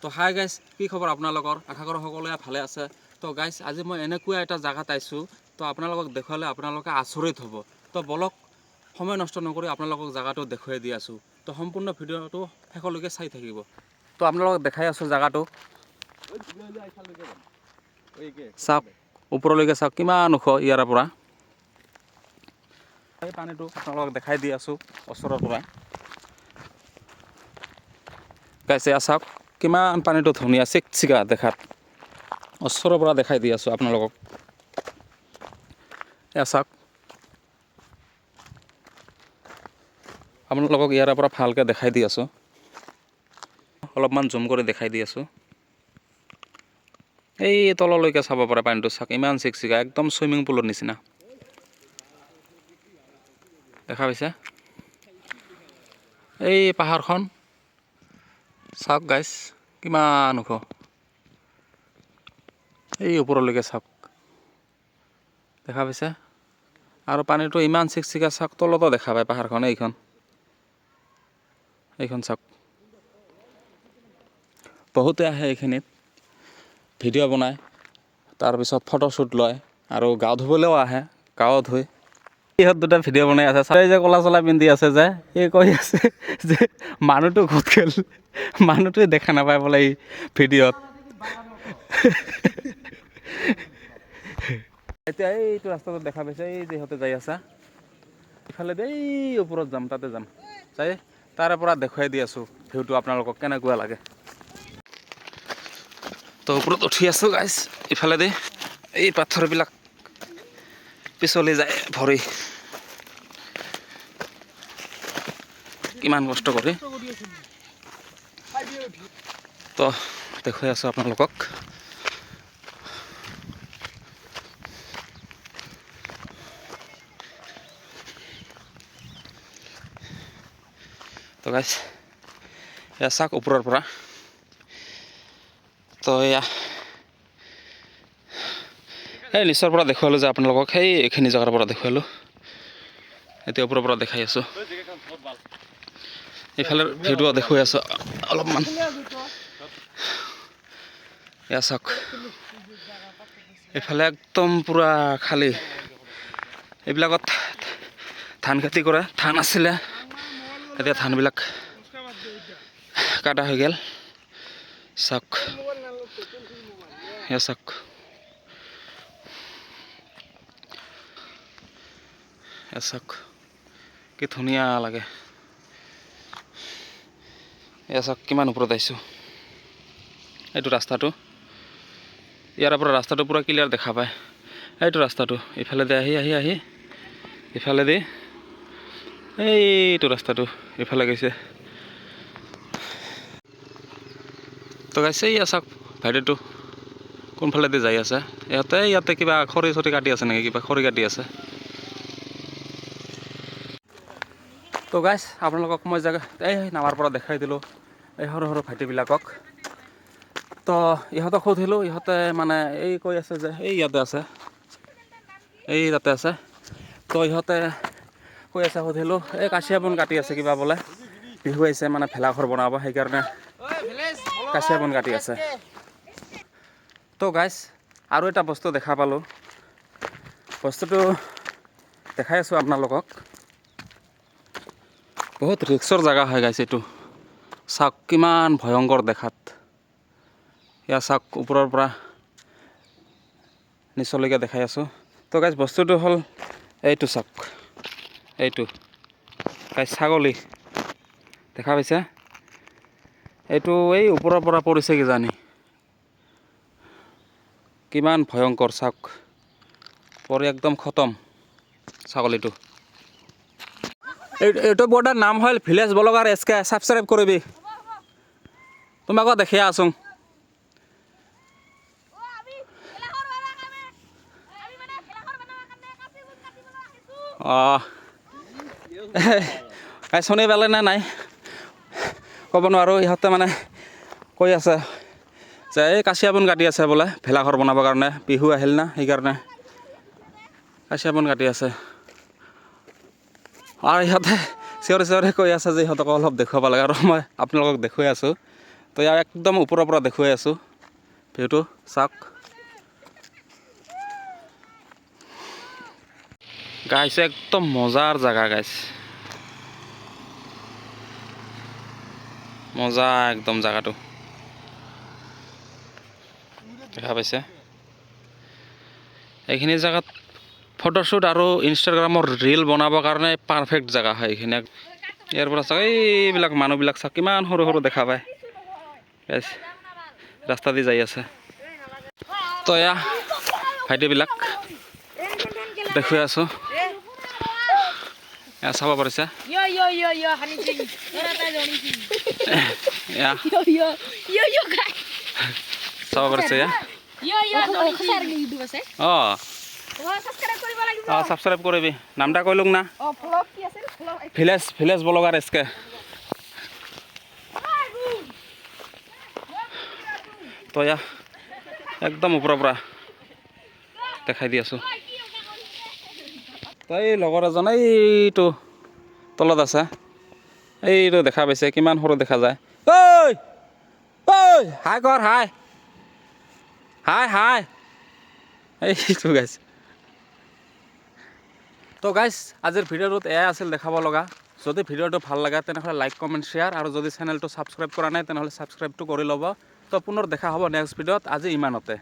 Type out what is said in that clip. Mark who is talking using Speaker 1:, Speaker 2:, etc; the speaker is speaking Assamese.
Speaker 1: তো হাই গাইজ, কি খবৰ আপোনালোকৰ? আশা কৰোঁ সকলোৱে ভালে আছে। তো গাইজ, আজি মই এনেকুৱা এটা জেগাত আইছোঁ, তো আপোনালোকক দেখুৱালে আপোনালোকে আচৰিত হ'ব। তো বলক, সময় নষ্ট নকৰি আপোনালোকক জেগাটো দেখুৱাই দি আছোঁ। তো সম্পূৰ্ণ ভিডিঅ'টো শেষলৈকে চাই থাকিব। তো আপোনালোকক দেখাই আছোঁ জেগাটো। চাওক, ওপৰলৈকে চাওক কিমান ওখ ইয়াৰ পৰা। এই পানীটো আপোনালোকক দেখাই দি আছোঁ ওচৰৰ পৰা। গাইজ, এয়া চাওক কিমান পানীটো ধুনীয়া চিকচিকা দেখাত। ওচৰৰ পৰা দেখাই দি আছোঁ আপোনালোকক। এয়া চাওক, আপোনালোকক ইয়াৰ পৰা ভালকৈ দেখাই দি আছোঁ। অলপমান জুম কৰি দেখাই দি আছোঁ। এই তললৈকে চাব পাৰে পানীটো চাওক, ইমান চিকচিকা, একদম চুইমিং পুলৰ নিচিনা দেখা পাইছে। এই পাহাৰখন চাওক গাইজ, কিমান ওখ। এই ওপৰলৈকে চাওক, দেখা পাইছে। আৰু পানীটো ইমান চিকচিকা চাওক, তলতো দেখা পায় পাহাৰখন। এইখন চাওক, বহুতে আহে এইখিনিত ভিডিঅ' বনায়, তাৰপিছত ফটোশ্বুট লয় আৰু গা ধুবলৈও আহে, গাও ধুই। ইহঁত দুটা ভিডিঅ' বনাই আছে, চাই যে ক'লা চলা পিন্ধি আছে যে, এই কৈ আছে যে মানুহটো ক'ত গ'ল, মানুহটোৱে দেখা নাপায় বোলে এই ভিডিঅ'ত। এতিয়া এইটো ৰাস্তাটো দেখা পাইছে, এই যে ইহঁতে যাই আছে ইফালে, এই ওপৰত যাম, তাতে যাম, যাই তাৰে পৰা দেখুৱাই দি আছোঁ ভিউটো আপোনালোকক কেনেকুৱা লাগে। তো ওপৰত উঠি আছোঁ গাইজ, ইফালেদি এই পাথৰবিলাক পিছলি যায় ভৰি, কিমান কষ্ট কৰি। তো দেখুৱাই আছোঁ আপোনালোকক। তো গাইজ, এয়া চাওক ওপৰৰ পৰা। তো এয়া এই নিচৰ পৰা দেখুৱালোঁ যে আপোনালোকক, সেই এইখিনি জেগাৰ পৰা দেখুৱালোঁ। এতিয়া ওপৰৰ পৰা দেখাই আছোঁ, এইফালে ভিডিঅ' দেখুৱাই আছোঁ অলপমান। এয়া চাওক, এইফালে একদম পূৰা খালী। এইবিলাকত ধান খেতি কৰে, ধান আছিলে, এতিয়া ধানবিলাক কাটা হৈ গ'ল। চাওক, এয়া চাওক, এয়া চাওক কি ধুনীয়া লাগে। এয়া চাওক কিমান ওপৰত আহিছোঁ। এইটো ৰাস্তাটো, ইয়াৰ পৰা ৰাস্তাটো পূৰা ক্লিয়াৰ দেখা পায়। এইটো ৰাস্তাটো ইফালেদি আহি ইফালেদি এইটো ৰাস্তাটো ইফালে গৈছে। তো গাইছে, এয়া চাওক ভাইটিটো কোনফালেদি যাই আছে। ইয়াতে কিবা খৰি চৰি কাটি আছে নেকি, কিবা খৰি কাটি আছে। তো গাইজ, আপোনালোকক মই জেগা এই নামাৰ পৰা দেখাই দিলোঁ এই সৰু সৰু ভাইটিবিলাকক। তো ইহঁতক সুধিলোঁ, ইহঁতে মানে এই কৈ আছে যে এই ইয়াতে আছে, এই তাতে আছে। তো ইহঁতে কৈ আছে, সুধিলোঁ এই কাঁচিয়া বন কাটি আছে কিবা বোলে, বিহু আহিছে মানে ভেলাঘৰ বনাব, সেইকাৰণে কাঁচিয়া বন কাটি আছে। তো গাইজ, আৰু এটা বস্তু দেখা পালোঁ, বস্তুটো দেখাই আছোঁ আপোনালোকক। বহুত ৰিক্সৰ জেগা হৈ গাইছে এইটো, চাওক কিমান ভয়ংকৰ দেখাত। এয়া চাওক ওপৰৰ পৰা নিচলৈকে দেখাই আছোঁ। তো গাইজ, বস্তুটো হ'ল এইটো চাওক, এইটো গাইজ ছাগলী দেখা পাইছে। এইটো এই ওপৰৰ পৰা পৰিছে কিজানি, কিমান ভয়ংকৰ চাওক, পৰি একদম খতম ছাগলীটো। ইউটিউব বোৰ্ডৰ নাম হ'ল ভিলেজ ব্লগাৰ SK, ছাবস্ক্ৰাইব কৰিবি, তোমাকো দেখি আছোঁ। শুনি পালে নে নাই ক'ব নোৱাৰোঁ। ইহঁতে মানে কৈ আছে যে এই কাঁচিয়া বন কাটি আছে বোলে ভেলাঘৰ বনাবৰ কাৰণে, বিহু আহিল না, সেইকাৰণে কাঁচিয়া বন কাটি আছে। আৰু ইহঁতে চিঞৰি কৈ আছে যে ইহঁতক অলপ দেখুৱাব লাগে, আৰু মই আপোনালোকক দেখুৱাই আছোঁ তো ইয়াৰ একদম ওপৰৰ পৰা দেখুৱাই আছোঁ ভিউটো চাওক গাইছ একদম মজাৰ জেগা গাইছ মজা একদম জেগাটো দেখা পাইছে এইখিনি জেগাত ফটোশ্বুট আৰু ইনষ্টাগ্ৰামৰ ৰিল বনাবৰ কাৰণে পাৰফেক্ট জেগা হয় এইখিনি ইয়াৰ পৰা চাওক এইবিলাক মানুহবিলাক চাওক কিমান সৰু সৰু দেখা পায় ৰাস্তা দি যাই আছে তো এয়া ভাইটিবিলাক দেখুৱাই আছোঁ এয়া চাব পাৰিছে এয়া চাব পাৰিছে এয়া অঁ ছাবস্ক্ৰাইব কৰিবি নামটা কৈ লওক না ভিলেজ ব্লগাৰ এছকে তো এয়া একদম ওপৰৰ পৰা দেখাই দি আছোঁ তো এই লগৰ এজন এইটো তলত আছে এইটো দেখা পাইছে কিমান সৰু দেখা যায় ঐ ঐ হাই কৰ হাই হাই হাই এইটো গাইছ তো গাইছ আজিৰ ভিডিঅ'টোত এয়াই আছিল দেখাব লগা যদি ভিডিঅ'টো ভাল লাগে তেনেহ'লে লাইক কমেণ্ট শ্বেয়াৰ আৰু যদি চেনেলটো ছাবস্ক্ৰাইব কৰা নাই তেনেহ'লে ছাবস্ক্ৰাইবটো কৰি ল'ব তো পুনৰ দেখা হ'ব নেক্সট ভিডিঅ'ত আজি ইমানতে